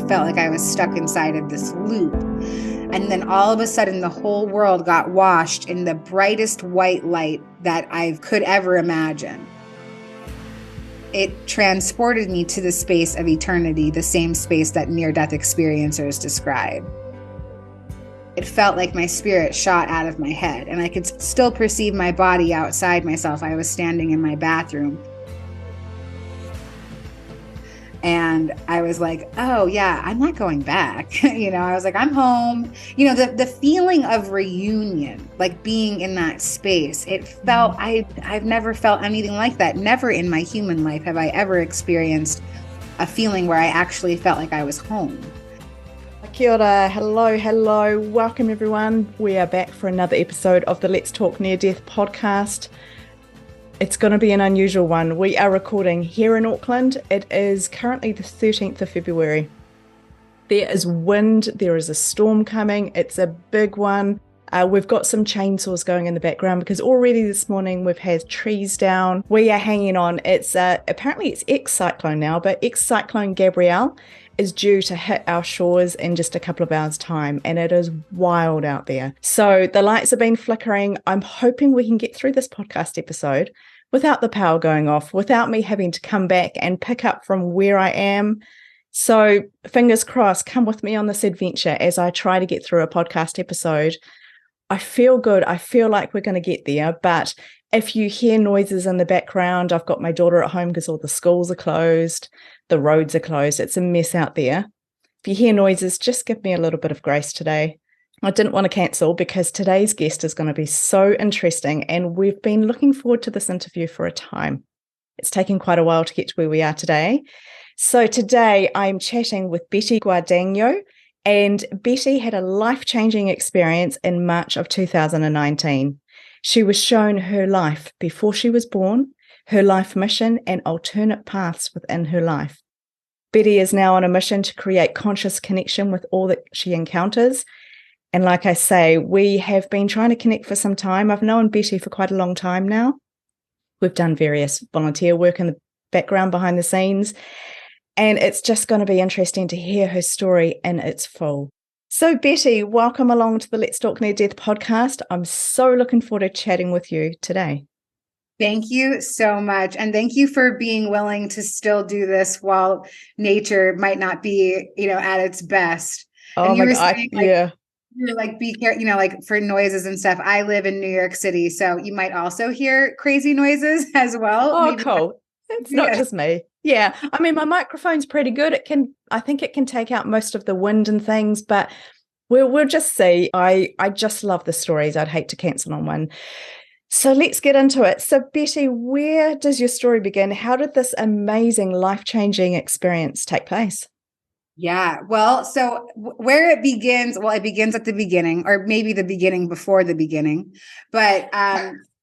felt like I was stuck inside of this loop. And then all of a sudden, the whole world got washed in the brightest white light that I could ever imagine. It transported me to the space of eternity, the same space that near-death experiencers describe. It felt like my spirit shot out of my head, and I could still perceive my body outside myself. I was standing in my bathroom. And I was like, oh yeah, I'm not going back. I was like, I'm home. The feeling of reunion, like being in that space, it felt, I've never felt anything like that. Never in my human life have I ever experienced a feeling where I actually felt like I was home. Kia ora, hello. Welcome everyone. We are back for another episode of the Let's Talk Near Death podcast. It's going to be an unusual one. We are recording here in Auckland. It is currently the 13th of February. There is wind, there is a storm coming. It's a big one. We've got some chainsaws going in the background because already this morning we've had trees down. We are hanging on. It's apparently it's ex-cyclone now, but ex-cyclone Gabrielle is due to hit our shores in just a couple of hours' time, and it is wild out there. So the lights have been flickering. I'm hoping we can get through this podcast episode without the power going off, without me having to come back and pick up from where I am. So fingers crossed, come with me on this adventure as I try to get through a podcast episode. I feel good. I feel like we're going to get there, but if you hear noises in the background, I've got my daughter at home because all the schools are closed, the roads are closed. It's a mess out there. If you hear noises, just give me a little bit of grace today. I didn't want to cancel because today's guest is going to be so interesting, and we've been looking forward to this interview for a time. It's taken quite a while to get to where we are today. So today I'm chatting with Betty Guadagno, and Betty had a life-changing experience in March of 2019. She was shown her life before she was born, her life mission, and alternate paths within her life. Betty is now on a mission to create conscious connection with all that she encounters. And like I say, we have been trying to connect for some time. I've known Betty for quite a long time now. We've done various volunteer work in the background behind the scenes. And it's just going to be interesting to hear her story in its full. So Betty, welcome along to the Let's Talk Near Death podcast. I'm so looking forward to chatting with you today. Thank you so much. And thank you for being willing to still do this while nature might not be, at its best. Oh and you my were God, saying, yeah. You're like, be careful, like for noises and stuff. I live in New York City, so you might also hear crazy noises as well. Oh, Maybe cool. It's not just me. Yeah. I mean, my microphone's pretty good. I think it can take out most of the wind and things, but we'll just see. I just love the stories. I'd hate to cancel on one. So let's get into it. So Betty, where does your story begin? How did this amazing life-changing experience take place? Yeah, well, so where it begins at the beginning, or maybe the beginning before the beginning. But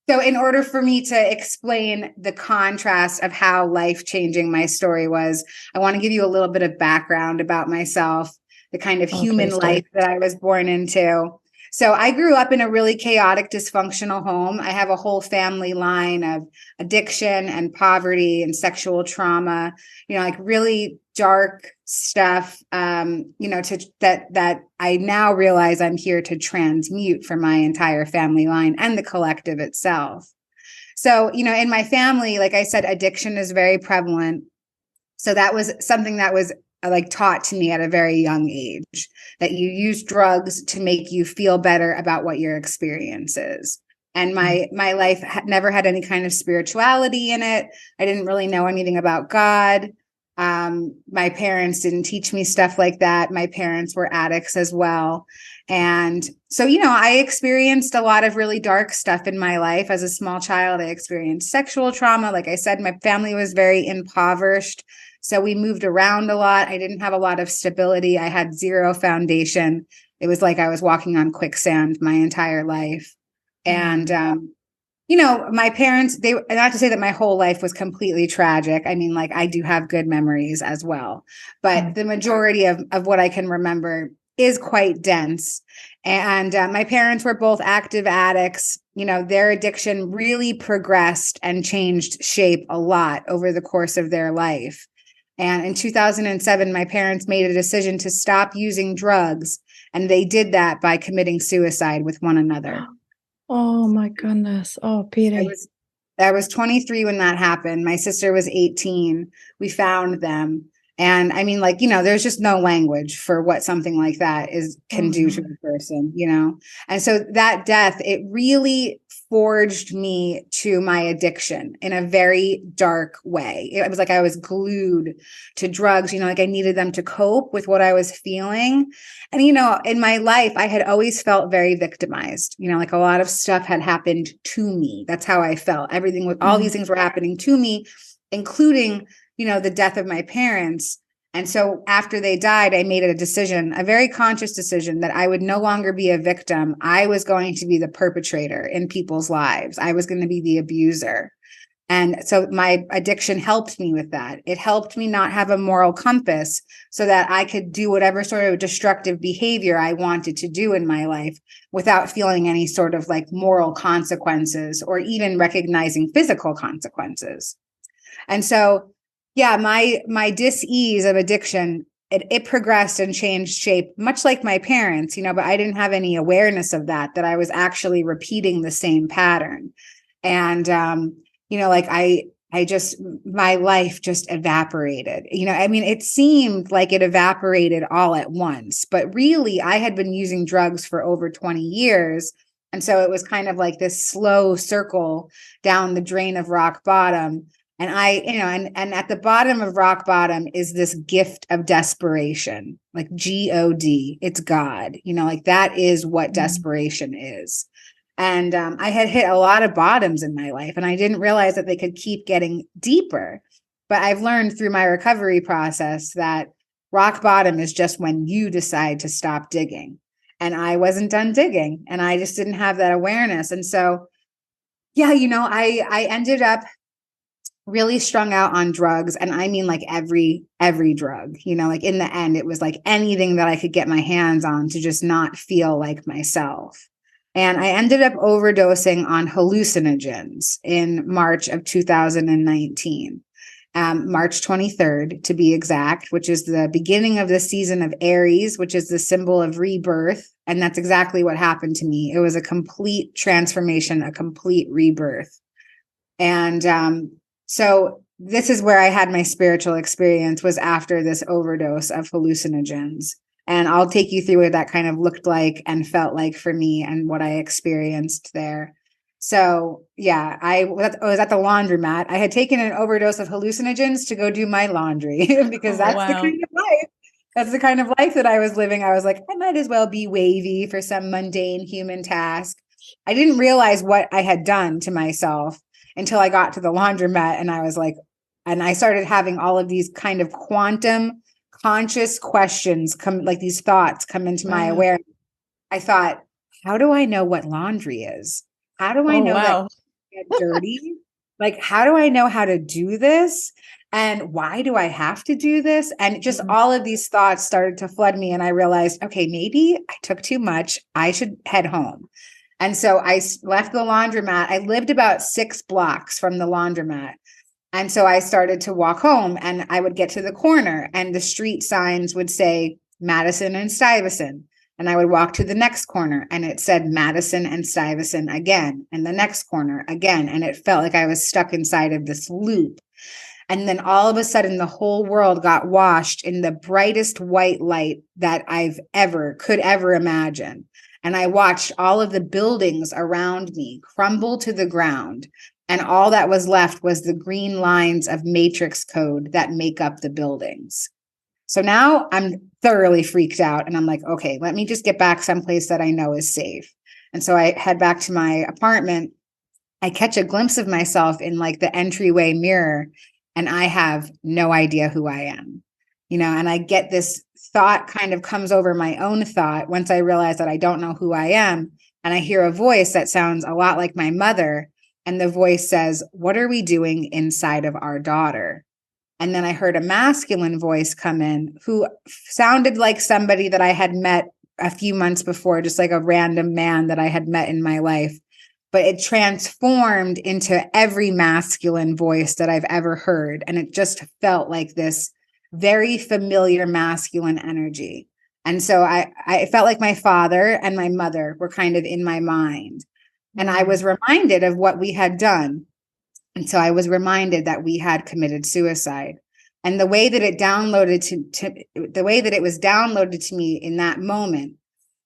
so in order for me to explain the contrast of how life-changing my story was, I want to give you a little bit of background about myself, the kind of human life that I was born into. So I grew up in a really chaotic, dysfunctional home. I have a whole family line of addiction and poverty and sexual trauma, like really dark stuff, that I now realize I'm here to transmute for my entire family line and the collective itself. So, in my family, like I said, addiction is very prevalent. So that was something that was taught to me at a very young age, that you use drugs to make you feel better about what your experience is. And my life never had any kind of spirituality in it. I didn't really know anything about God. My parents didn't teach me stuff like that. My parents were addicts as well. And so, I experienced a lot of really dark stuff in my life. As a small child, I experienced sexual trauma. Like I said, my family was very impoverished. So we moved around a lot. I didn't have a lot of stability. I had zero foundation. It was like I was walking on quicksand my entire life. And, my parents, not to say that my whole life was completely tragic. I mean, I do have good memories as well, but the majority of what I can remember is quite dense. And my parents were both active addicts. Their addiction really progressed and changed shape a lot over the course of their life. And in 2007, my parents made a decision to stop using drugs. And they did that by committing suicide with one another. Oh my goodness. Oh, Piri. I was 23 when that happened. My sister was 18. We found them. And I mean, like, there's just no language for what something like that can do to a person, And so that death, it really forged me to my addiction in a very dark way. It was like I was glued to drugs, like I needed them to cope with what I was feeling. And, in my life, I had always felt very victimized, like a lot of stuff had happened to me. That's how I felt. Everything with all these things were happening to me, including the death of my parents. And so after they died, I made a decision, a very conscious decision, that I would no longer be a victim. I was going to be the perpetrator in people's lives. I was going to be the abuser. And so my addiction helped me with that. It helped me not have a moral compass so that I could do whatever sort of destructive behavior I wanted to do in my life without feeling any sort of like moral consequences or even recognizing physical consequences. And so, yeah, my dis-ease of addiction, it progressed and changed shape, much like my parents, but I didn't have any awareness of that I was actually repeating the same pattern. And, like my life just evaporated. I mean, it seemed like it evaporated all at once, but really I had been using drugs for over 20 years. And so it was kind of like this slow circle down the drain of rock bottom. And and at the bottom of rock bottom is this gift of desperation, like God, it's God, like that is what desperation is. And I had hit a lot of bottoms in my life, and I didn't realize that they could keep getting deeper. But I've learned through my recovery process that rock bottom is just when you decide to stop digging. And I wasn't done digging, and I just didn't have that awareness. And so, yeah, I ended up really strung out on drugs. And I mean, like every drug, like in the end, it was like anything that I could get my hands on to just not feel like myself. And I ended up overdosing on hallucinogens in March of 2019, March 23rd, to be exact, which is the beginning of the season of Aries, which is the symbol of rebirth. And that's exactly what happened to me. It was a complete transformation, a complete rebirth. And so this is where I had my spiritual experience, was after this overdose of hallucinogens. And I'll take you through what that kind of looked like and felt like for me and what I experienced there. So yeah, I was at the laundromat. I had taken an overdose of hallucinogens to go do my laundry because that's the kind of life. That's the kind of life that I was living. I was like, I might as well be wavy for some mundane human task. I didn't realize what I had done to myself until I got to the laundromat, and I was like, and I started having all of these kind of quantum conscious questions come, like these thoughts come into my awareness. I thought, how do I know what laundry is? How do I know that get dirty? Like, how do I know how to do this? And why do I have to do this? And just all of these thoughts started to flood me. And I realized, okay, maybe I took too much. I should head home. And so I left the laundromat. I lived about 6 blocks from the laundromat. And so I started to walk home, and I would get to the corner and the street signs would say Madison and Stuyvesant. And I would walk to the next corner and it said Madison and Stuyvesant again, and the next corner again. And it felt like I was stuck inside of this loop. And then all of a sudden, the whole world got washed in the brightest white light that could ever imagine. And I watched all of the buildings around me crumble to the ground. And all that was left was the green lines of matrix code that make up the buildings. So now I'm thoroughly freaked out, and I'm like, okay, let me just get back someplace that I know is safe. And so I head back to my apartment. I catch a glimpse of myself in like the entryway mirror, and I have no idea who I am, and I get this thought kind of comes over my own thought once I realize that I don't know who I am. And I hear a voice that sounds a lot like my mother. And the voice says, "What are we doing inside of our daughter?" And then I heard a masculine voice come in who sounded like somebody that I had met a few months before, just like a random man that I had met in my life. But it transformed into every masculine voice that I've ever heard. And it just felt like this very familiar masculine energy. And so I felt like my father and my mother were kind of in my mind. And I was reminded of what we had done. And so I was reminded that we had committed suicide. And the way that it downloaded the way that it was downloaded to me in that moment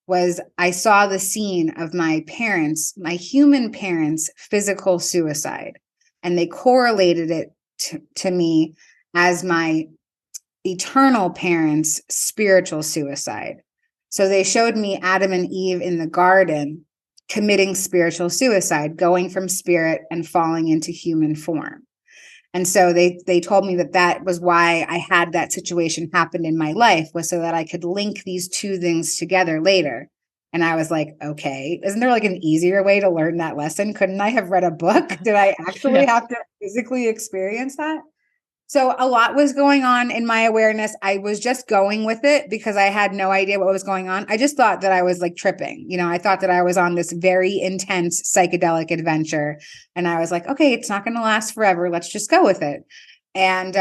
was I saw the scene of my parents, my human parents' physical suicide. And they correlated it to me as my eternal parents' spiritual suicide. So they showed me Adam and Eve in the garden committing spiritual suicide, going from spirit and falling into human form. And so they told me that was why I had that situation happen in my life, was so that I could link these two things together later. And I was like, okay, isn't there like an easier way to learn that lesson? Couldn't I have read a book? Did I actually have to physically experience that? So a lot was going on in my awareness. I was just going with it because I had no idea what was going on. I just thought that I was like tripping. I thought that I was on this very intense psychedelic adventure. And I was like, okay, it's not going to last forever. Let's just go with it. And,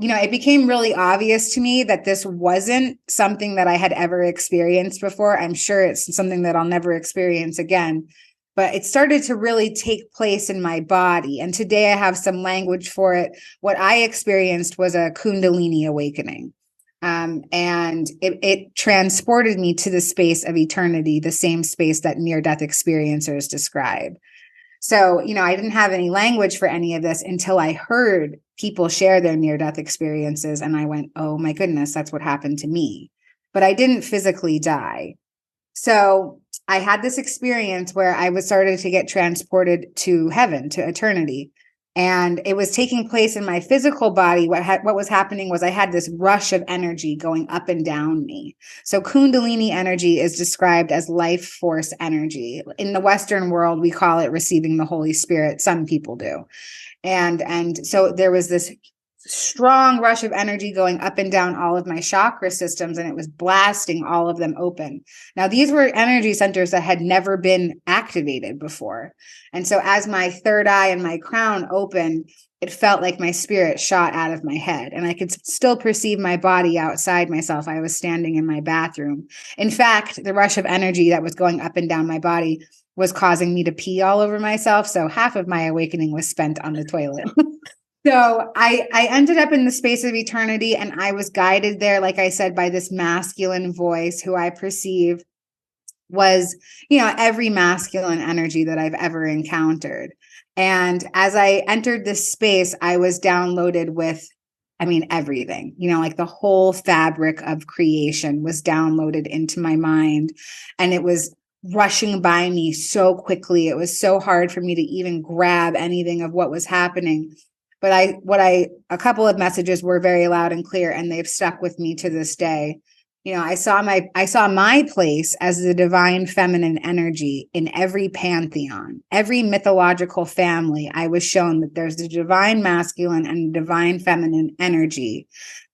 it became really obvious to me that this wasn't something that I had ever experienced before. I'm sure it's something that I'll never experience again. But it started to really take place in my body. And today I have some language for it. What I experienced was a Kundalini awakening. And it transported me to the space of eternity, the same space that near-death experiencers describe. So, I didn't have any language for any of this until I heard people share their near-death experiences. And I went, oh my goodness, that's what happened to me. But I didn't physically die. So I had this experience where I was started to get transported to heaven, to eternity. And it was taking place in my physical body. What was happening was I had this rush of energy going up and down me. So Kundalini energy is described as life force energy. In the Western world, we call it receiving the Holy Spirit. Some people do. And so there was this strong rush of energy going up and down all of my chakra systems, and it was blasting all of them open. Now, these were energy centers that had never been activated before. And so as my third eye and my crown opened, it felt like my spirit shot out of my head, and I could still perceive my body outside myself. I was standing in my bathroom. In fact, the rush of energy that was going up and down my body was causing me to pee all over myself. So half of my awakening was spent on the toilet. So I ended up in the space of eternity, and I was guided there, like I said, by this masculine voice who I perceive was, every masculine energy that I've ever encountered. And as I entered this space, I was downloaded with, everything, like the whole fabric of creation was downloaded into my mind, and it was rushing by me so quickly. It was so hard for me to even grab anything of what was happening. But a couple of messages were very loud and clear, and they've stuck with me to this day. I saw my place as the divine feminine energy in every pantheon, every mythological family. I was shown that there's the divine masculine and divine feminine energy,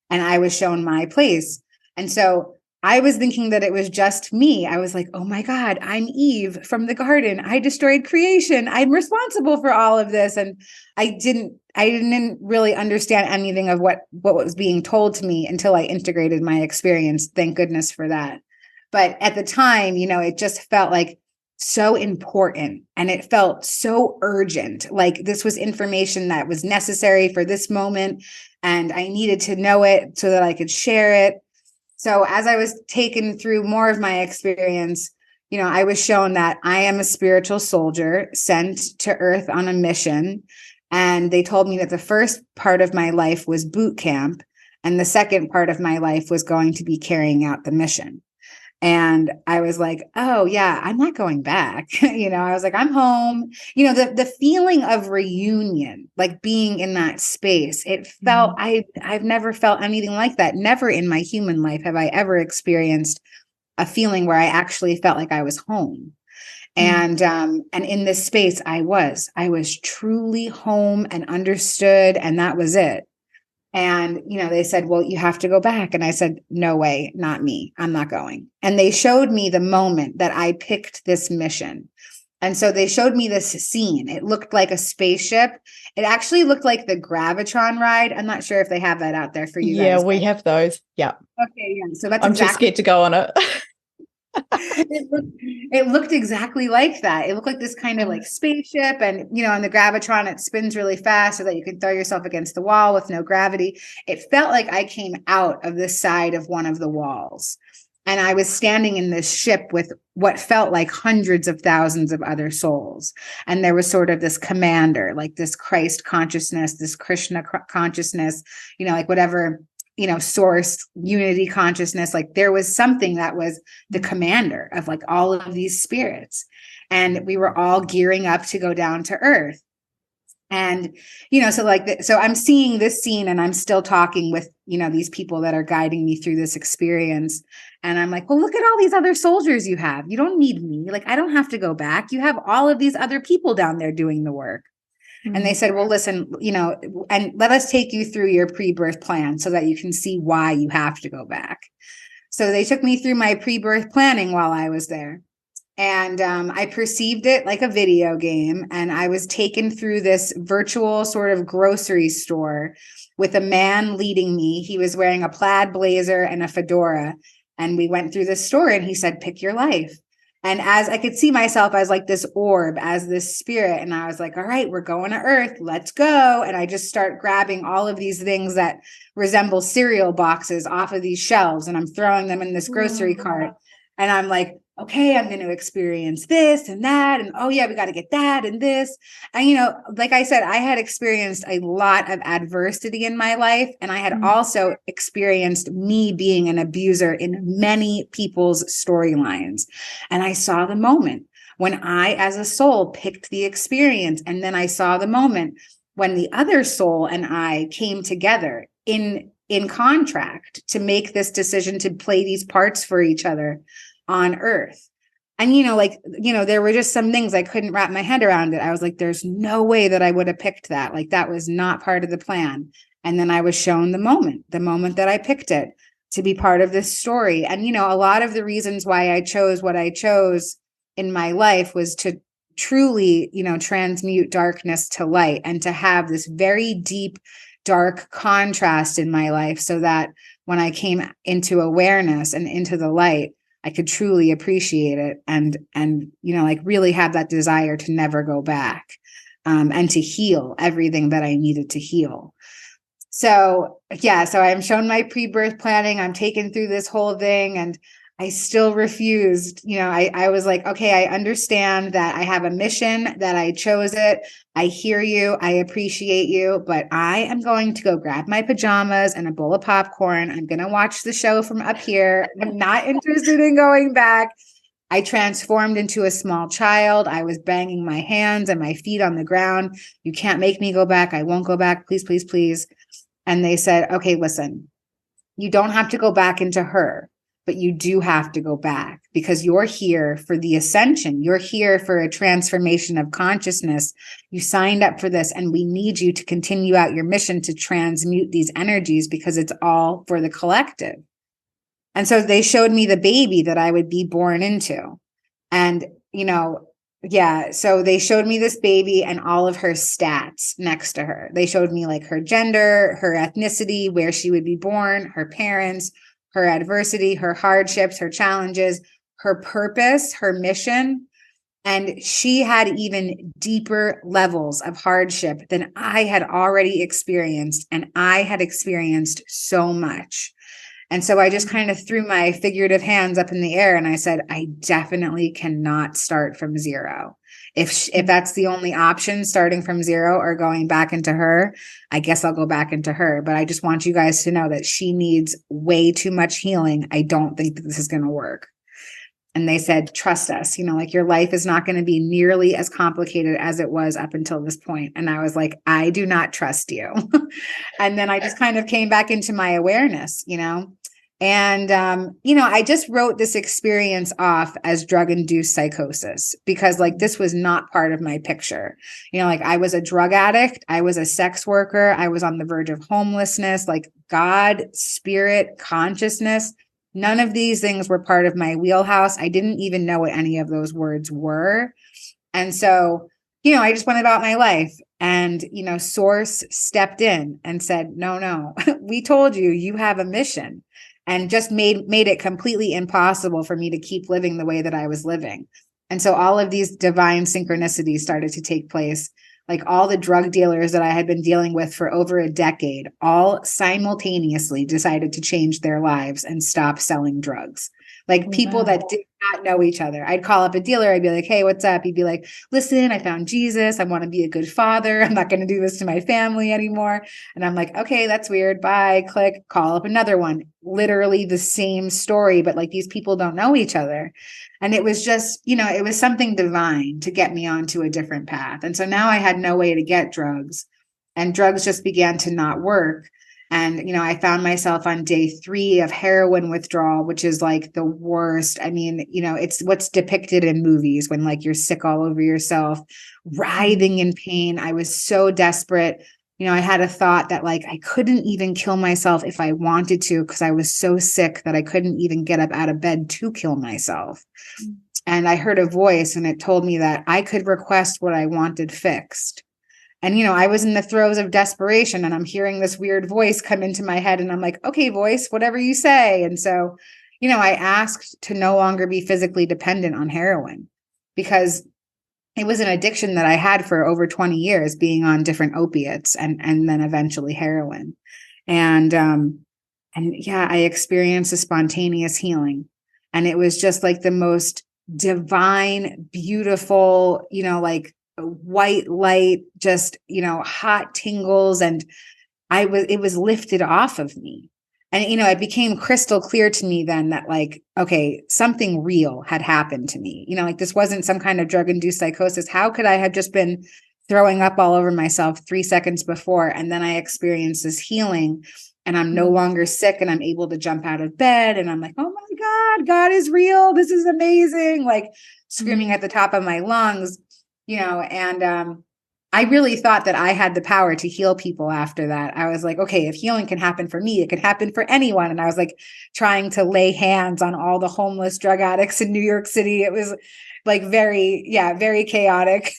and I was shown my place. And so I was thinking that it was just me. I was like, oh my God, I'm Eve from the garden. I destroyed creation. I'm responsible for all of this. And I didn't really understand anything of what was being told to me until I integrated my experience. Thank goodness for that. But at the time, it just felt like so important, and it felt so urgent. Like this was information that was necessary for this moment, and I needed to know it so that I could share it. So as I was taken through more of my experience, I was shown that I am a spiritual soldier sent to Earth on a mission. And they told me that the first part of my life was boot camp, and the second part of my life was going to be carrying out the mission. And I was like, oh yeah, I'm not going back. I was like, I'm home. The feeling of reunion, like being in that space, it felt, I've never felt anything like that. Never in my human life have I ever experienced a feeling where I actually felt like I was home. And in this space, I was truly home and understood. And that was it. And, they said, well, you have to go back. And I said, no way, not me. I'm not going. And they showed me the moment that I picked this mission. And so they showed me this scene. It looked like a spaceship. It actually looked like the Gravitron ride. I'm not sure if they have that out there for you guys. Yeah, we have those. Yeah. Okay, yeah. So that's I'm too scared to go on it. it looked exactly like that. It looked like this kind of like spaceship, and on the Gravitron, it spins really fast so that you can throw yourself against the wall with no gravity. It felt like I came out of the side of one of the walls. And I was standing in this ship with what felt like hundreds of thousands of other souls. And there was sort of this commander, like this Christ consciousness, this Krishna consciousness, like whatever, source, unity consciousness. Like there was something that was the commander of like all of these spirits. And we were all gearing up to go down to earth. And, so I'm seeing this scene and I'm still talking with, these people that are guiding me through this experience. And I'm like, well, look at all these other soldiers you have. You don't need me. Like, I don't have to go back. You have all of these other people down there doing the work. Mm-hmm. And they said, well, listen, and let us take you through your pre-birth plan so that you can see why you have to go back. So they took me through my pre-birth planning while I was there. And I perceived it like a video game. And I was taken through this virtual sort of grocery store with a man leading me. He was wearing a plaid blazer and a fedora. And we went through this store and he said, pick your life. And as I could see myself as like this orb, as this spirit. And I was like, all right, we're going to earth. Let's go. And I just start grabbing all of these things that resemble cereal boxes off of these shelves. And I'm throwing them in this grocery cart. And I'm like, okay, I'm going to experience this and that. And oh yeah, we got to get that and this. And, like I said, I had experienced a lot of adversity in my life. And I had also experienced me being an abuser in many people's storylines. And I saw the moment when I, as a soul, picked the experience. And then I saw the moment when the other soul and I came together in contract to make this decision to play these parts for each other on earth. And, there were just some things I couldn't wrap my head around it. I was like, there's no way that I would have picked that. Like that was not part of the plan. And then I was shown the moment that I picked it to be part of this story. And, a lot of the reasons why I chose what I chose in my life was to truly, transmute darkness to light and to have this very deep, dark contrast in my life so that when I came into awareness and into the light, I could truly appreciate it and like really have that desire to never go back and to heal everything that I needed to heal. So I'm shown my pre-birth planning. I'm taken through this whole thing and I still refused. I was like, okay, I understand that I have a mission, that I chose it. I hear you. I appreciate you, but I am going to go grab my pajamas and a bowl of popcorn. I'm going to watch the show from up here. I'm not interested in going back. I transformed into a small child. I was banging my hands and my feet on the ground. You can't make me go back. I won't go back. Please, please, please. And they said, okay, listen, you don't have to go back into her. But you do have to go back because you're here for the ascension. You're here for a transformation of consciousness. You signed up for this and we need you to continue out your mission to transmute these energies because it's all for the collective. And so they showed me the baby that I would be born into. And, so they showed me this baby and all of her stats next to her. They showed me like her gender, her ethnicity, where she would be born, her parents, her adversity, her hardships, her challenges, her purpose, her mission. And she had even deeper levels of hardship than I had already experienced. And I had experienced so much. And so I just kind of threw my figurative hands up in the air and I said, I definitely cannot start from zero. If that's the only option, starting from zero or going back into her, I guess I'll go back into her. But I just want you guys to know that she needs way too much healing. I don't think that this is going to work. And they said, trust us, like your life is not going to be nearly as complicated as it was up until this point. And I was like, I do not trust you. And then I just kind of came back into my awareness, And, I just wrote this experience off as drug-induced psychosis because like this was not part of my picture. Like I was a drug addict. I was a sex worker. I was on the verge of homelessness, like God, spirit, consciousness. None of these things were part of my wheelhouse. I didn't even know what any of those words were. And so, I just went about my life, and, Source stepped in and said, no, we told you, you have a mission, and just made it completely impossible for me to keep living the way that I was living. And so all of these divine synchronicities started to take place. Like all the drug dealers that I had been dealing with for over a decade, all simultaneously decided to change their lives and stop selling drugs. Like people that did not know each other. I'd call up a dealer. I'd be like, hey, what's up? He'd be like, listen, I found Jesus. I want to be a good father. I'm not going to do this to my family anymore. And I'm like, okay, that's weird. Bye. Click, call up another one. Literally the same story, but like these people don't know each other. And it was just, it was something divine to get me onto a different path. And so now I had no way to get drugs, and drugs just began to not work. And, I found myself on day 3 of heroin withdrawal, which is like the worst. I mean, it's what's depicted in movies when like you're sick all over yourself, writhing in pain. I was so desperate. I had a thought that like I couldn't even kill myself if I wanted to, because I was so sick that I couldn't even get up out of bed to kill myself. And I heard a voice, and it told me that I could request what I wanted fixed. And, I was in the throes of desperation, and I'm hearing this weird voice come into my head, and I'm like, okay, voice, whatever you say. And so, I asked to no longer be physically dependent on heroin, because it was an addiction that I had for over 20 years, being on different opiates and then eventually heroin. And yeah, I experienced a spontaneous healing, and it was just like the most divine, beautiful, like white light, just, hot tingles. And it was lifted off of me. And, it became crystal clear to me then that like, okay, something real had happened to me. Like this wasn't some kind of drug-induced psychosis. How could I have just been throwing up all over myself 3 seconds before? And then I experienced this healing, and I'm no longer sick, and I'm able to jump out of bed. And I'm like, oh my God, God is real. This is amazing. Like screaming at the top of my lungs, and I really thought that I had the power to heal people after that. I was like, okay, if healing can happen for me, it could happen for anyone. And I was like trying to lay hands on all the homeless drug addicts in New York City. It was like very chaotic.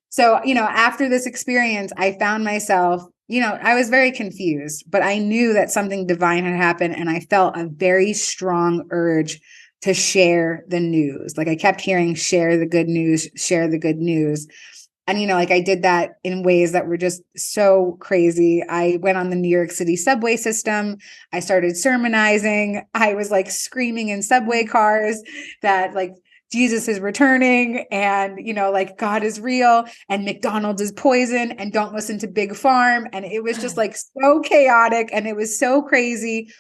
So, after this experience, I found myself, I was very confused, but I knew that something divine had happened, and I felt a very strong urge to share the news. Like I kept hearing, share the good news, share the good news. And, like I did that in ways that were just so crazy. I went on the New York City subway system. I started sermonizing. I was like screaming in subway cars that like Jesus is returning, and, like God is real, and McDonald's is poison, and don't listen to Big Farm. And it was just like so chaotic, and it was so crazy.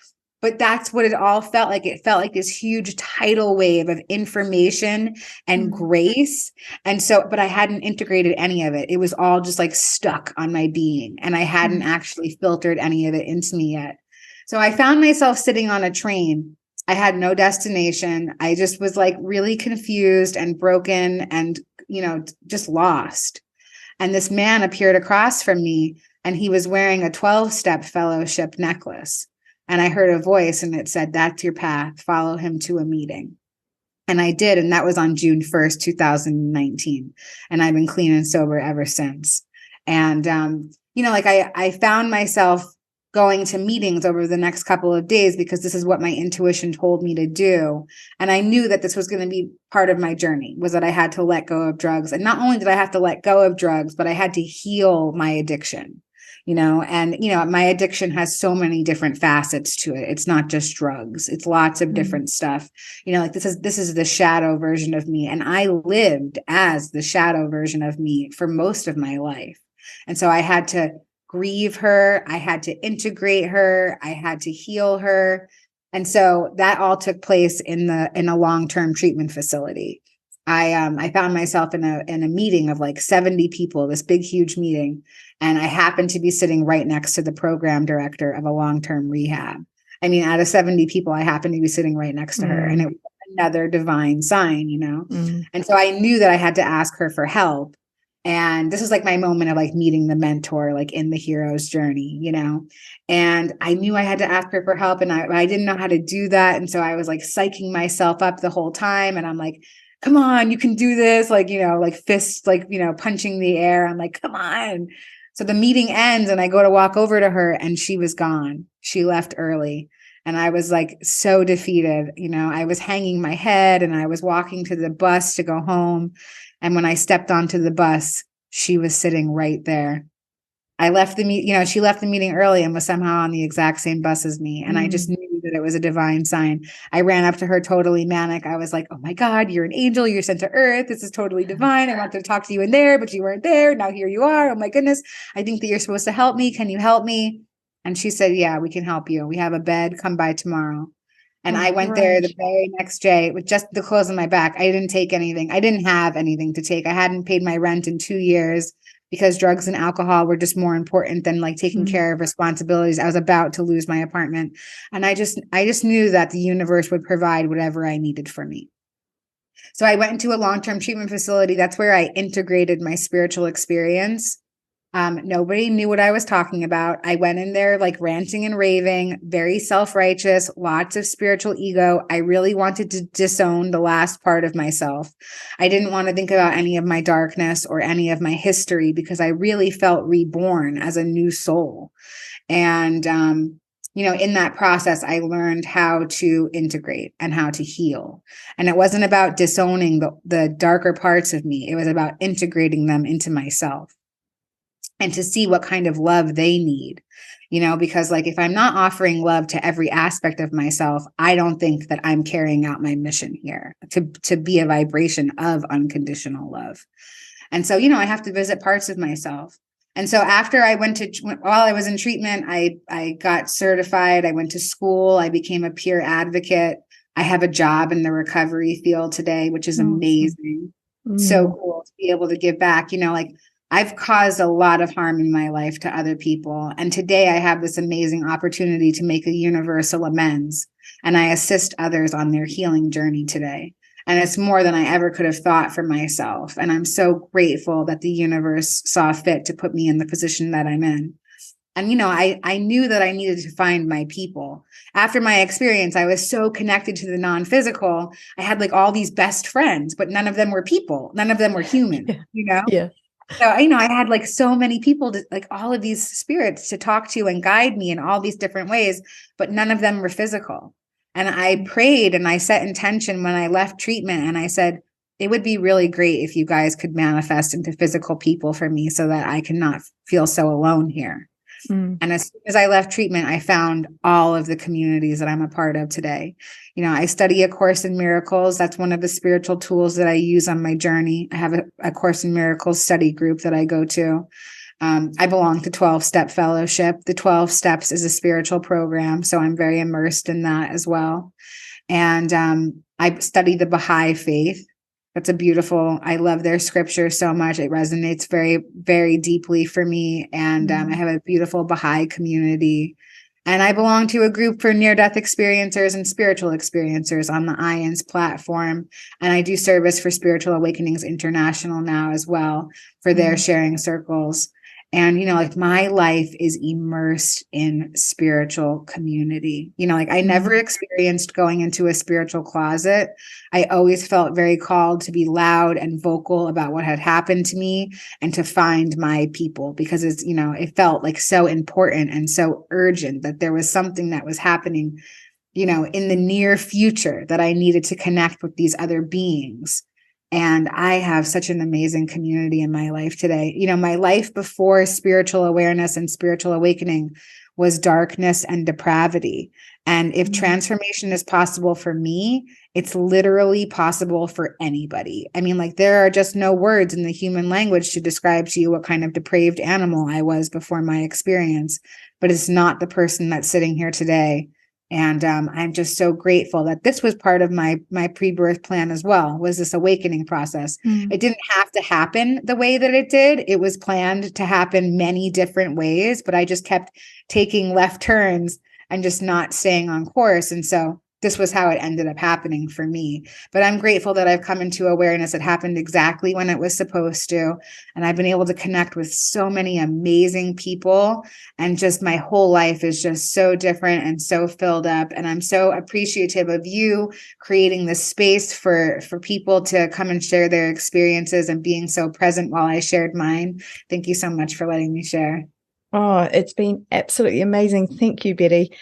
But that's what it all felt like. It felt like this huge tidal wave of information and grace. And so, but I hadn't integrated any of it. It was all just like stuck on my being, and I hadn't actually filtered any of it into me yet. So I found myself sitting on a train. I had no destination. I just was like really confused and broken and, just lost. And this man appeared across from me, and he was wearing a 12-step fellowship necklace. And I heard a voice, and it said, that's your path. Follow him to a meeting. And I did. And that was on June 1st, 2019. And I've been clean and sober ever since. And, like I found myself going to meetings over the next couple of days, because this is what my intuition told me to do. And I knew that this was going to be part of my journey, was that I had to let go of drugs. And not only did I have to let go of drugs, but I had to heal my addiction. My addiction has so many different facets to it. It's not just drugs. It's lots of different stuff. Like this is the shadow version of me. And I lived as the shadow version of me for most of my life. And so I had to grieve her. I had to integrate her. I had to heal her. And so that all took place in a long-term treatment facility. I found myself in a meeting of like 70 people, this big, huge meeting. And I happened to be sitting right next to the program director of a long-term rehab. I mean, out of 70 people, I happened to be sitting right next to her. And it was another divine sign, And so I knew that I had to ask her for help. And this was like my moment of like meeting the mentor, like in the hero's journey, and I knew I had to ask her for help, and I didn't know how to do that. And so I was like psyching myself up the whole time. And I'm like, come on, you can do this. Like, like fists, like, punching the air. I'm like, come on. So the meeting ends and I go to walk over to her and she was gone. She left early. And I was like so defeated. I was hanging my head and I was walking to the bus to go home. And when I stepped onto the bus, she was sitting right there. I left she left the meeting early and was somehow on the exact same bus as me. And I just knew that it was a divine sign. I ran up to her totally manic. I was like, oh my God, you're an angel. You're sent to earth. This is totally divine. I wanted to talk to you in there, but you weren't there. Now here you are. Oh my goodness. I think that you're supposed to help me. Can you help me? And she said, yeah, we can help you. We have a bed. Come by tomorrow. And I went there the very next day with just the clothes on my back. I didn't take anything. I didn't have anything to take. I hadn't paid my rent in 2 years because drugs and alcohol were just more important than like taking care of responsibilities. I was about to lose my apartment. And I just knew that the universe would provide whatever I needed for me. So I went into a long-term treatment facility. That's where I integrated my spiritual experience. Nobody knew what I was talking about. I went in there like ranting and raving, very self-righteous, lots of spiritual ego. I really wanted to disown the last part of myself. I didn't want to think about any of my darkness or any of my history because I really felt reborn as a new soul. And, in that process, I learned how to integrate and how to heal. And it wasn't about disowning the darker parts of me. It was about integrating them into myself. And to see what kind of love they need, because like if I'm not offering love to every aspect of myself, I don't think that I'm carrying out my mission here to be a vibration of unconditional love. And so, I have to visit parts of myself. And so after while I was in treatment, I got certified. I went to school. I became a peer advocate. I have a job in the recovery field today, which is amazing. So cool to be able to give back, I've caused a lot of harm in my life to other people. And today I have this amazing opportunity to make a universal amends. And I assist others on their healing journey today. And it's more than I ever could have thought for myself. And I'm so grateful that the universe saw fit to put me in the position that I'm in. And, I knew that I needed to find my people. After my experience, I was so connected to the non-physical. I had like all these best friends, but none of them were people. None of them were human, Yeah. So, I had like so many people like all of these spirits to talk to and guide me in all these different ways, but none of them were physical. And I prayed and I set intention when I left treatment. And I said, it would be really great if you guys could manifest into physical people for me so that I cannot feel so alone here. And as soon as I left treatment, I found all of the communities that I'm a part of today. I study A Course in Miracles. That's one of the spiritual tools that I use on my journey. I have a Course in Miracles study group that I go to. I belong to 12-Step Fellowship. The 12 Steps is a spiritual program, so I'm very immersed in that as well. And I study the Baha'i faith. That's I love their scripture so much. It resonates very, very deeply for me. And I have a beautiful Baha'i community. And I belong to a group for near-death experiencers and spiritual experiencers on the IANS platform. And I do service for Spiritual Awakenings International now as well for their sharing circles. And, like my life is immersed in spiritual community. I never experienced going into a spiritual closet. I always felt very called to be loud and vocal about what had happened to me and to find my people because it felt like so important and so urgent that there was something that was happening, in the near future that I needed to connect with these other beings. And I have such an amazing community in my life today. My life before spiritual awareness and spiritual awakening was darkness and depravity. And if transformation is possible for me, it's literally possible for anybody. I mean, like there are just no words in the human language to describe to you what kind of depraved animal I was before my experience, but it's not the person that's sitting here today. And I'm just so grateful that this was part of my pre-birth plan as well, was this awakening process. It didn't have to happen the way that it did. It was planned to happen many different ways, but I just kept taking left turns and just not staying on course. And so this was how it ended up happening for me. But I'm grateful that I've come into awareness. It happened exactly when it was supposed to. And I've been able to connect with so many amazing people. And just my whole life is just so different and so filled up. And I'm so appreciative of you creating this space for people to come and share their experiences and being so present while I shared mine. Thank you so much for letting me share. Oh, it's been absolutely amazing. Thank you, Betty.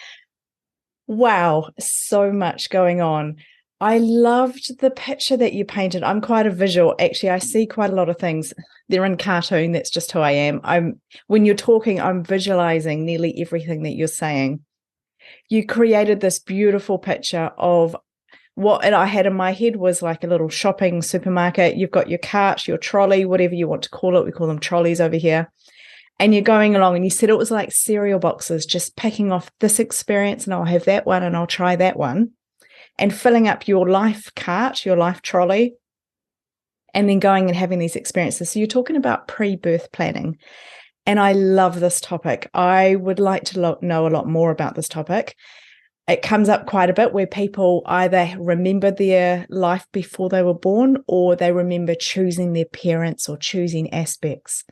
Wow, so much going on. I loved the picture that you painted. I'm quite a visual. Actually, I see quite a lot of things. They're in cartoon. That's just who I am. When you're talking, I'm visualizing nearly everything that you're saying. You created this beautiful picture of what I had in my head was like a little shopping supermarket. You've got your cart, your trolley, whatever you want to call it. We call them trolleys over here. And you're going along, and you said it was like cereal boxes, just picking off this experience, and I'll have that one, and I'll try that one, and filling up your life cart, your life trolley, and then going and having these experiences. So you're talking about pre-birth planning, and I love this topic. I would like to know a lot more about this topic. It comes up quite a bit where people either remember their life before they were born, or they remember choosing their parents or choosing aspects.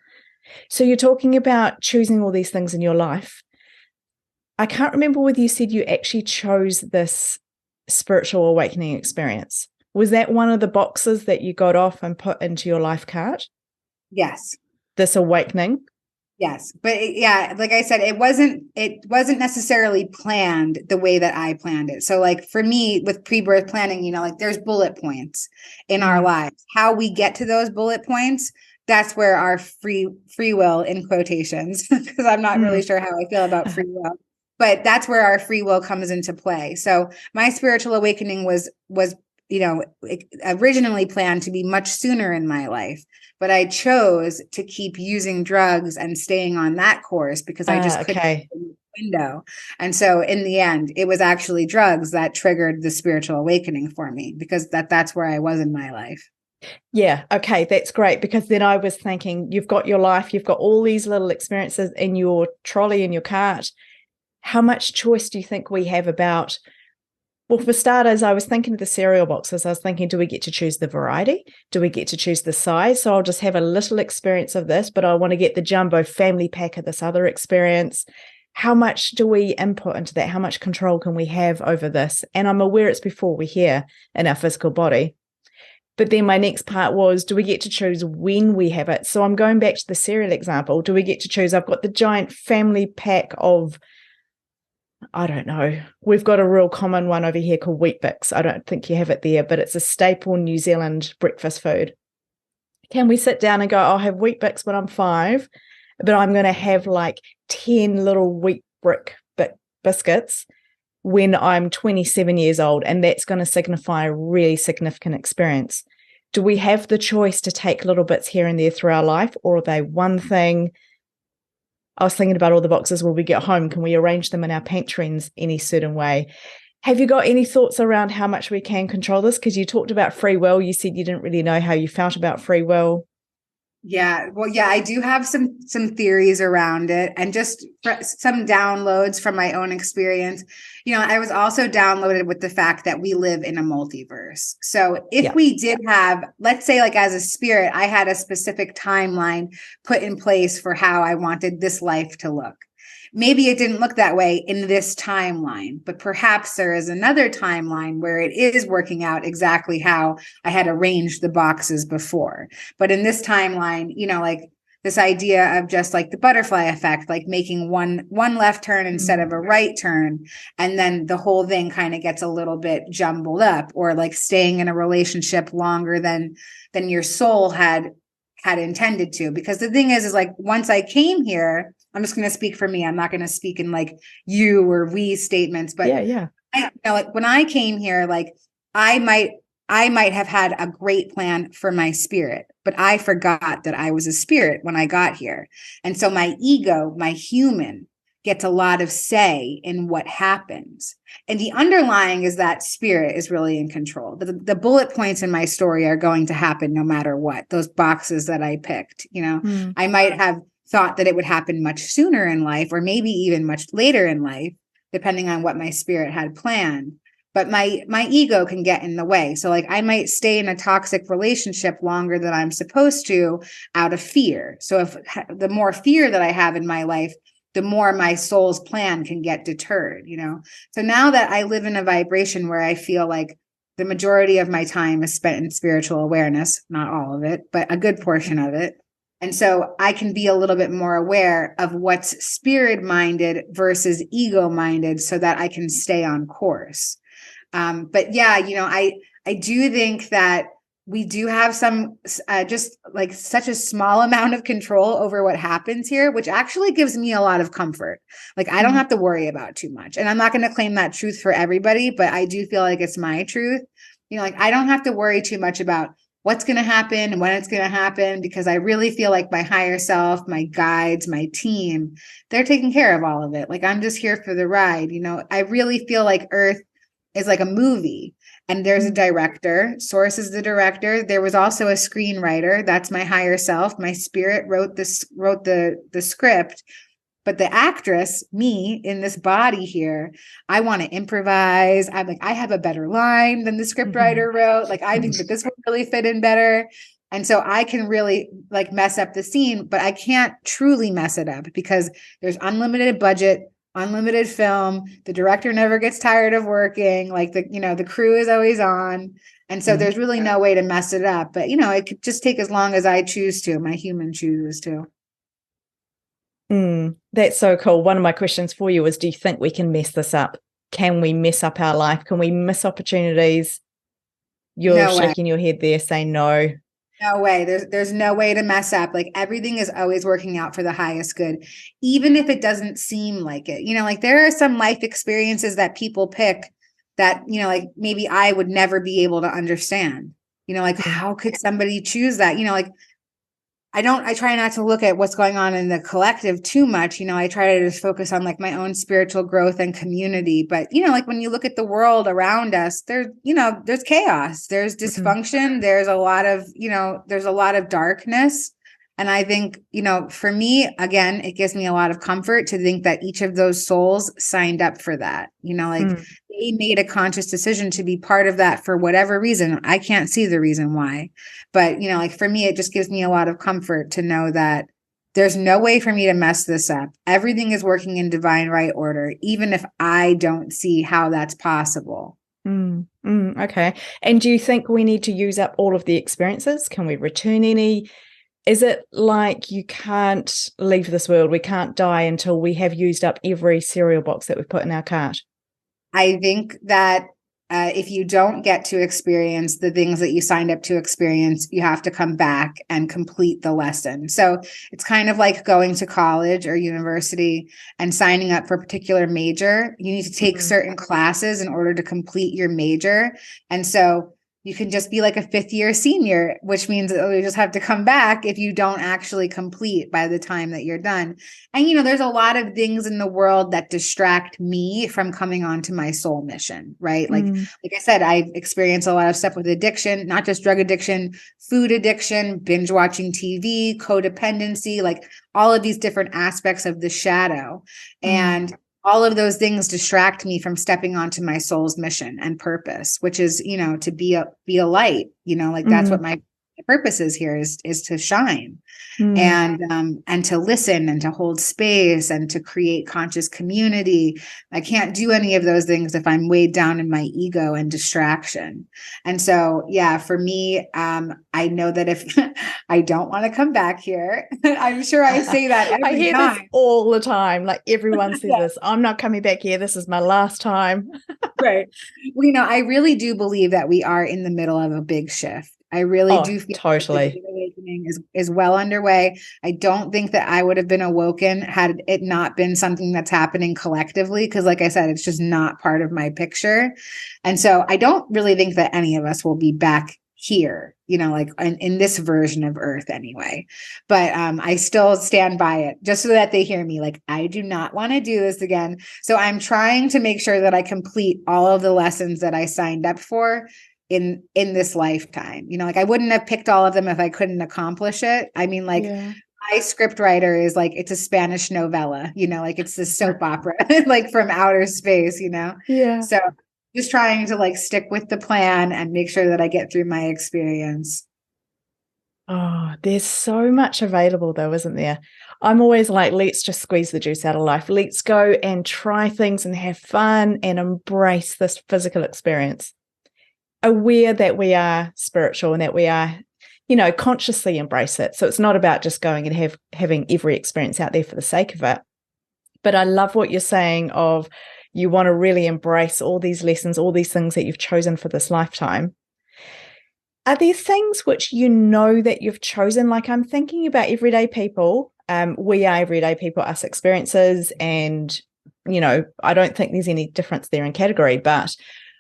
So you're talking about choosing all these things in your life. I can't remember whether you said you actually chose this spiritual awakening experience. Was that one of the boxes that you got off and put into your life card? Yes. This awakening? Yes. But like I said, it wasn't necessarily planned the way that I planned it. So like for me with pre-birth planning, like there's bullet points in our lives. How we get to those bullet points, that's where our free will, in quotations, because I'm not really sure how I feel about free will, but that's where our free will comes into play. So my spiritual awakening was originally planned to be much sooner in my life, but I chose to keep using drugs and staying on that course because I just couldn't get in the window. And so in the end, it was actually drugs that triggered the spiritual awakening for me, because that's where I was in my life. Yeah. Okay. That's great. Because then I was thinking, you've got your life, you've got all these little experiences in your trolley, in your cart. How much choice do you think we have about, well, for starters, I was thinking of the cereal boxes. I was thinking, do we get to choose the variety? Do we get to choose the size? So I'll just have a little experience of this, but I want to get the jumbo family pack of this other experience. How much do we input into that? How much control can we have over this? And I'm aware it's before we're here in our physical body. But then my next part was, do we get to choose when we have it? So I'm going back to the cereal example. Do we get to choose? I've got the giant family pack of, I don't know. We've got a real common one over here called Wheat Bix. I don't think you have it there, but it's a staple New Zealand breakfast food. Can we sit down and go, I'll have Wheat Bix when I'm 5, but I'm going to have like 10 little wheat brick biscuits when I'm 27 years old, and that's going to signify a really significant experience. Do we have the choice to take little bits here and there through our life, or are they one thing? I was thinking about all the boxes when we get home. Can we arrange them in our pantry in any certain way? Have you got any thoughts around how much we can control this? Because you talked about free will. You said you didn't really know how you felt about free will. Yeah, well, yeah, I do have some theories around it, and just some downloads from my own experience. I was also downloaded with the fact that we live in a multiverse. So if we did have, let's say, like as a spirit, I had a specific timeline put in place for how I wanted this life to look. Maybe it didn't look that way in this timeline, but perhaps there is another timeline where it is working out exactly how I had arranged the boxes before. But in this timeline, like this idea of just like the butterfly effect, like making one left turn instead of a right turn, and then the whole thing kind of gets a little bit jumbled up, or like staying in a relationship longer than your soul had intended to. Because the thing is like once I came here, I'm just going to speak for me. I'm not going to speak in like you or we statements, but like when I came here, like I might have had a great plan for my spirit, but I forgot that I was a spirit when I got here. And so my ego, my human, gets a lot of say in what happens. And the underlying is that spirit is really in control. The bullet points in my story are going to happen no matter what. Those boxes that I picked, I might have thought that it would happen much sooner in life, or maybe even much later in life, depending on what my spirit had planned. but my ego can get in the way. So like I might stay in a toxic relationship longer than I'm supposed to out of fear. So if the more fear that I have in my life, the more my soul's plan can get deterred, you know? So now that I live in a vibration where I feel like the majority of my time is spent in spiritual awareness, not all of it, but a good portion of it. And so I can be a little bit more aware of what's spirit minded versus ego minded so that I can stay on course. But yeah, you know, I do think that we do have some just like such a small amount of control over what happens here, which actually gives me a lot of comfort. Like I don't have to worry about too much. And I'm not going to claim that truth for everybody, but I do feel like it's my truth. You know, like I don't have to worry too much about what's going to happen and when it's going to happen, because I really feel like my higher self, my guides, my team, they're taking care of all of it. Like I'm just here for the ride. You know, I really feel like Earth is like a movie, and there's a director. Source is the director. There was also a screenwriter. That's my higher self. My spirit wrote the script, but the actress, me in this body here, I want to improvise. I'm like, I have a better line than the script writer wrote. Like, I think that this would really fit in better. And so I can really like mess up the scene, but I can't truly mess it up because there's unlimited budget, unlimited film. The director never gets tired of working. Like the crew is always on. And so there's really no way to mess it up. But, you know, it could just take as long as I choose to, my human chooses to. That's so cool. One of my questions for you is, do you think we can mess this up? Can we mess up our life? Can we miss opportunities? You're shaking your head there saying no. No way. There's no way to mess up. Like everything is always working out for the highest good, even if it doesn't seem like it. You know, like there are some life experiences that people pick that, you know, like maybe I would never be able to understand. You know, like how could somebody choose that? You know, like I try not to look at what's going on in the collective too much. You know, I try to just focus on like my own spiritual growth and community. But, you know, like when you look at the world around us, there's chaos, there's dysfunction, there's a lot of darkness. And I think, you know, for me, again, it gives me a lot of comfort to think that each of those souls signed up for that. You know, like they made a conscious decision to be part of that for whatever reason. I can't see the reason why. But, you know, like for me, it just gives me a lot of comfort to know that there's no way for me to mess this up. Everything is working in divine right order, even if I don't see how that's possible. Okay. And do you think we need to use up all of the experiences? Can we return any? Is it like you can't leave this world? We can't die until we have used up every cereal box that we've put in our cart? I think that if you don't get to experience the things that you signed up to experience, you have to come back and complete the lesson. So it's kind of like going to college or university and signing up for a particular major. You need to take certain classes in order to complete your major. And so you can just be like a fifth year senior, which means that you just have to come back if you don't actually complete by the time that you're done. And, you know, there's a lot of things in the world that distract me from coming on to my soul mission, right? Like I said, I've experienced a lot of stuff with addiction, not just drug addiction, food addiction, binge watching TV, codependency, like all of these different aspects of the shadow. And all of those things distract me from stepping onto my soul's mission and purpose, which is, you know, to be a light, you know, like that's what my purpose is here is to shine and to listen and to hold space and to create conscious community. I can't do any of those things if I'm weighed down in my ego and distraction. And so, yeah, for me, I know that if I don't want to come back here, I'm sure I say that every I hear time. this all the time. Like everyone says this, I'm not coming back here. This is my last time. Right. Well, you know, I really do believe that we are in the middle of a big shift. I really do feel totally. like the awakening is well underway. I don't think that I would have been awoken had it not been something that's happening collectively. Because like I said, it's just not part of my picture. And so I don't really think that any of us will be back here, you know, like in this version of Earth anyway. But I still stand by it just so that they hear me. Like, I do not want to do this again. So I'm trying to make sure that I complete all of the lessons that I signed up for in this lifetime. You know, like I wouldn't have picked all of them if I couldn't accomplish it. I mean, like my script writer is like, it's a Spanish novella, you know, like it's the soap opera, like from outer space, you know? Yeah. So just trying to like stick with the plan and make sure that I get through my experience. Oh, there's so much available though, isn't there? I'm always like, let's just squeeze the juice out of life. Let's go and try things and have fun and embrace this physical experience. Aware that we are spiritual and that we are, consciously embrace it. So it's not about just going and having every experience out there for the sake of it. But I love what you're saying of you want to really embrace all these lessons, all these things that you've chosen for this lifetime. Are there things which you know that you've chosen? Like I'm thinking about everyday people. We are everyday people, us experiences. And, I don't think there's any difference there in category. But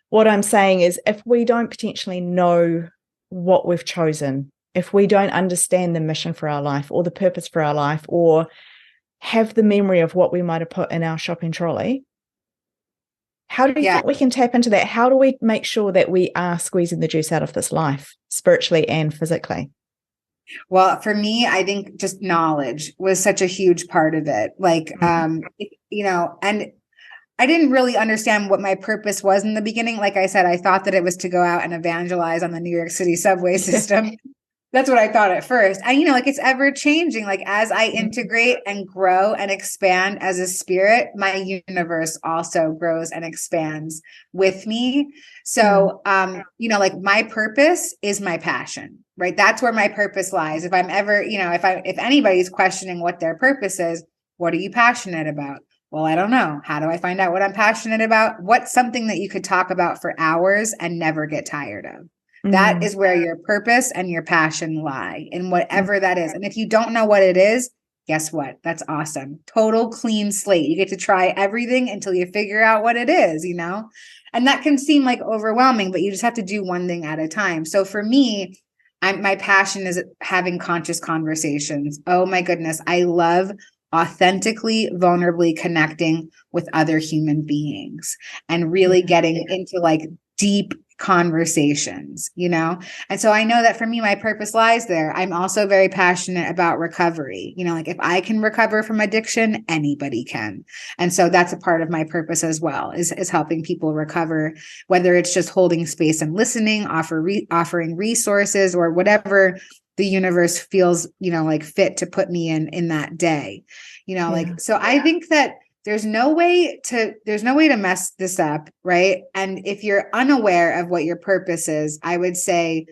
what I'm saying is if we don't potentially know what we've chosen, if we don't understand the mission for our life or the purpose for our life or have the memory of what we might have put in our shopping trolley, how do you think we can tap into that? How do we make sure that we are squeezing the juice out of this life, spiritually and physically? Well, for me, I think just knowledge was such a huge part of it. Like, and I didn't really understand what my purpose was in the beginning. Like I said, I thought that it was to go out and evangelize on the New York City subway system. That's what I thought at first. And, it's ever changing. Like as I integrate and grow and expand as a spirit, my universe also grows and expands with me. So, like my purpose is my passion, right? That's where my purpose lies. If I'm ever, if anybody's questioning what their purpose is, what are you passionate about? Well, I don't know. How do I find out what I'm passionate about? What's something that you could talk about for hours and never get tired of? That is where your purpose and your passion lie in whatever that is. And if you don't know what it is, guess what? That's awesome. Total clean slate. You get to try everything until you figure out what it is, and that can seem like overwhelming, but you just have to do one thing at a time. So for me, my passion is having conscious conversations. Oh my goodness. I love authentically, vulnerably connecting with other human beings and really getting into like deep conversations, And so I know that for me, my purpose lies there. I'm also very passionate about recovery. Like if I can recover from addiction, anybody can. And so that's a part of my purpose as well, is helping people recover, whether it's just holding space and listening, offering resources or whatever the universe feels, like fit to put me in that day, so I think that there's no way to mess this up. Right. And if you're unaware of what your purpose is, I would say,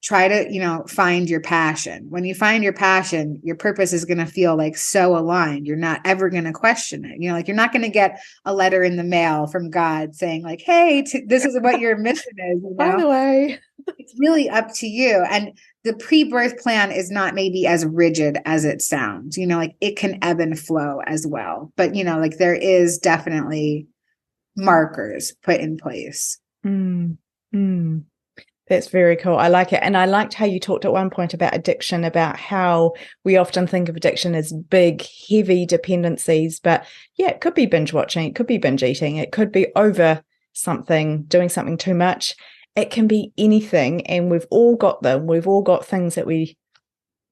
try to, find your passion. When you find your passion, your purpose is going to feel like so aligned. You're not ever going to question it. Like you're not going to get a letter in the mail from God saying like, hey, this is what your mission is. By the way, it's really up to you. And the pre-birth plan is not maybe as rigid as it sounds, like it can ebb and flow as well. But, like there is definitely markers put in place. That's very cool. I like it. And I liked how you talked at one point about addiction, about how we often think of addiction as big, heavy dependencies. But yeah, it could be binge watching. It could be binge eating. It could be over something, doing something too much. It can be anything. And we've all got them. We've all got things that we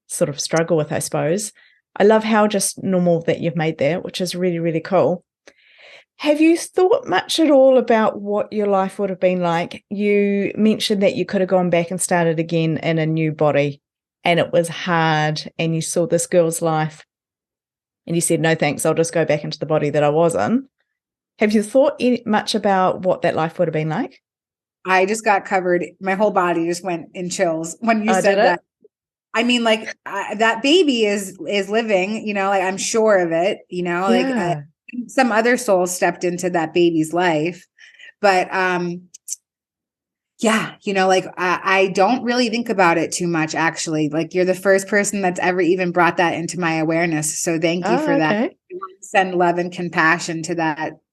sort of struggle with, I suppose. I love how just normal that you've made there, which is really, really cool. Have you thought much at all about what your life would have been like? You mentioned that you could have gone back and started again in a new body and it was hard and you saw this girl's life and you said, no, thanks, I'll just go back into the body that I was in. Have you thought much about what that life would have been like? I just got covered. My whole body just went in chills when you said that. I mean, like that baby is living, like I'm sure of it, like some other soul stepped into that baby's life, but like I don't really think about it too much, actually. Like you're the first person that's ever even brought that into my awareness. So thank you for that. I want to send love and compassion to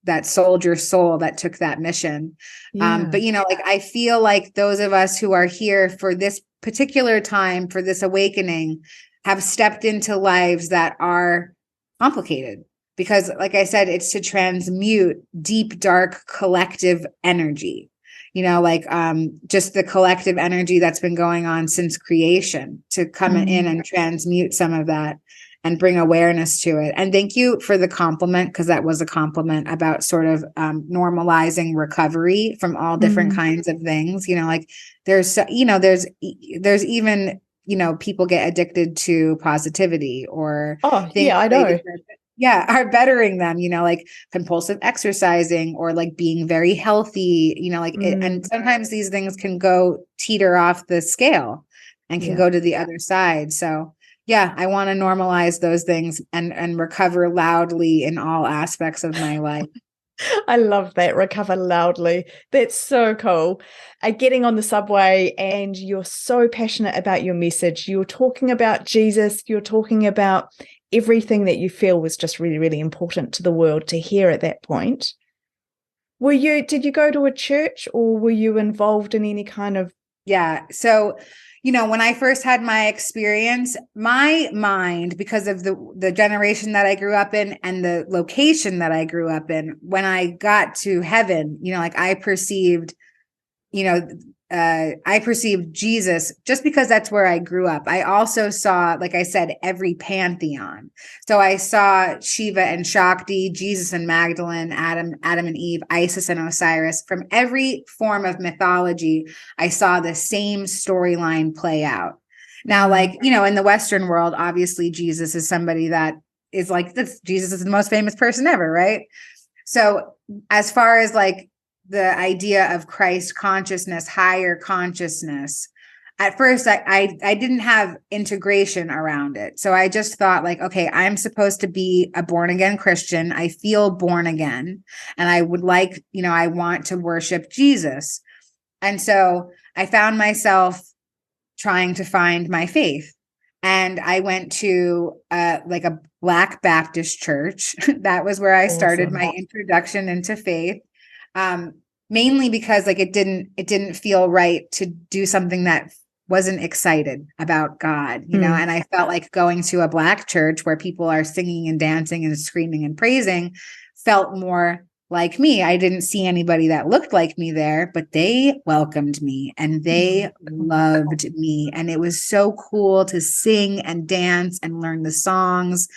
that soldier soul that took that mission. But like I feel like those of us who are here for this particular time, for this awakening, have stepped into lives that are complicated. Because like I said, it's to transmute deep, dark, collective energy, just the collective energy that's been going on since creation, to come in and transmute some of that. and bring awareness to it. And thank you for the compliment, because that was a compliment about sort of normalizing recovery from all different kinds of things. Like there's even, people get addicted to positivity or things I know. are bettering them, like compulsive exercising or like being very healthy, and sometimes these things can go teeter off the scale and can go to the other side. So yeah, I want to normalize those things and recover loudly in all aspects of my life. I love that. Recover loudly. That's so cool. Getting on the subway and you're so passionate about your message. You're talking about Jesus. You're talking about everything that you feel was just really, really important to the world to hear at that point. Did you go to a church or were you involved in any kind of? Yeah. So, when I first had my experience, my mind, because of the generation that I grew up in and the location that I grew up in, when I got to heaven, like I perceived Jesus just because that's where I grew up. I also saw, like I said, every pantheon. So I saw Shiva and Shakti, Jesus and Magdalene, Adam and Eve, Isis and Osiris. From every form of mythology, I saw the same storyline play out. Now, like, in the Western world, obviously Jesus is somebody that is like this. Jesus is the most famous person ever, right? So as far as like the idea of Christ consciousness, higher consciousness, at first I didn't have integration around it. So I just thought like, okay, I'm supposed to be a born again Christian. I feel born again and I would like, I want to worship Jesus. And so I found myself trying to find my faith. And I went to like a Black Baptist church. That was where I started my introduction into faith. Mainly because like it didn't feel right to do something that wasn't excited about God, and I felt like going to a Black church where people are singing and dancing and screaming and praising felt more like me. I didn't see anybody that looked like me there, but they welcomed me and they loved me. And it was so cool to sing and dance and learn the songs.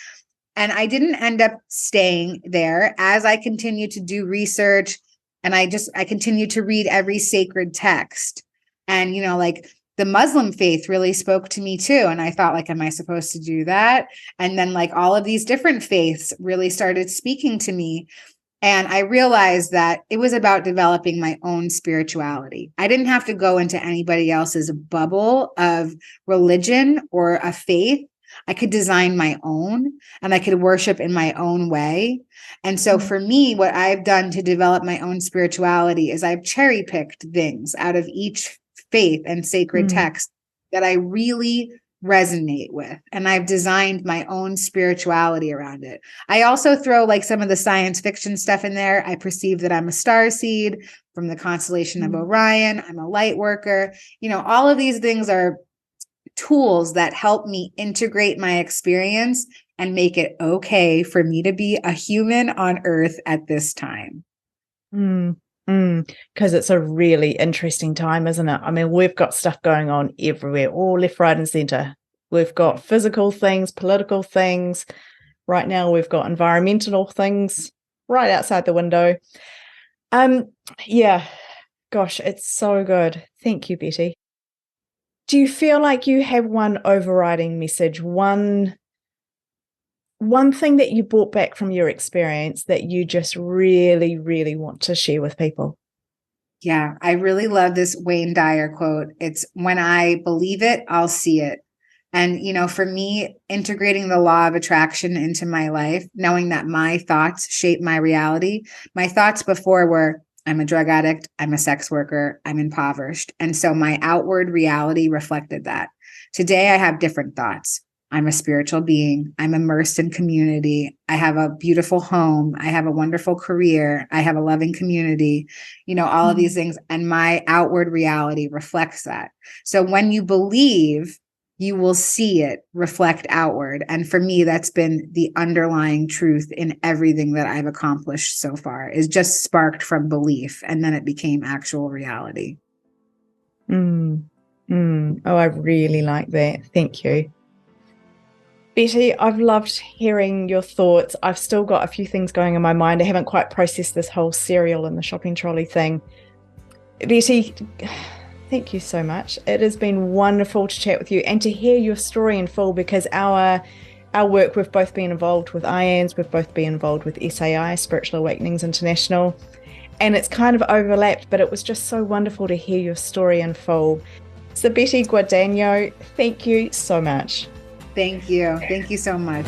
And I didn't end up staying there as I continued to do research. And I continued to read every sacred text. And, like the Muslim faith really spoke to me too. And I thought like, am I supposed to do that? And then like all of these different faiths really started speaking to me. And I realized that it was about developing my own spirituality. I didn't have to go into anybody else's bubble of religion or a faith. I could design my own and I could worship in my own way. And so for me, what I've done to develop my own spirituality is I've cherry picked things out of each faith and sacred text that I really resonate with. And I've designed my own spirituality around it. I also throw like some of the science fiction stuff in there. I perceive that I'm a starseed from the constellation of Orion. I'm a light worker. All of these things are tools that help me integrate my experience and make it okay for me to be a human on Earth at this time. Because it's a really interesting time, isn't it? I mean, we've got stuff going on everywhere, all left, right, and center. We've got physical things, political things. Right now, we've got environmental things right outside the window. Yeah, gosh, it's so good. Thank you, Betty. Do you feel like you have one overriding message, one thing that you brought back from your experience that you just really, really want to share with people? Yeah, I really love this Wayne Dyer quote. It's when I believe it, I'll see it. And, for me, integrating the law of attraction into my life, knowing that my thoughts shape my reality. My thoughts before were, I'm a drug addict, I'm a sex worker, I'm impoverished. And so my outward reality reflected that. Today, I have different thoughts. I'm a spiritual being. I'm immersed in community. I have a beautiful home. I have a wonderful career. I have a loving community, all of these things. And my outward reality reflects that. So when you believe, you will see it reflect outward. And for me, that's been the underlying truth in everything that I've accomplished so far, is just sparked from belief. And then it became actual reality. Oh, I really like that. Thank you. Betty, I've loved hearing your thoughts. I've still got a few things going in my mind. I haven't quite processed this whole cereal and the shopping trolley thing. Betty, thank you so much. It has been wonderful to chat with you and to hear your story in full, because our work, we've both been involved with IANS, we've both been involved with SAI, Spiritual Awakenings International, and it's kind of overlapped, but it was just so wonderful to hear your story in full. So Betty Guadagno, thank you so much. Thank you. Thank you so much.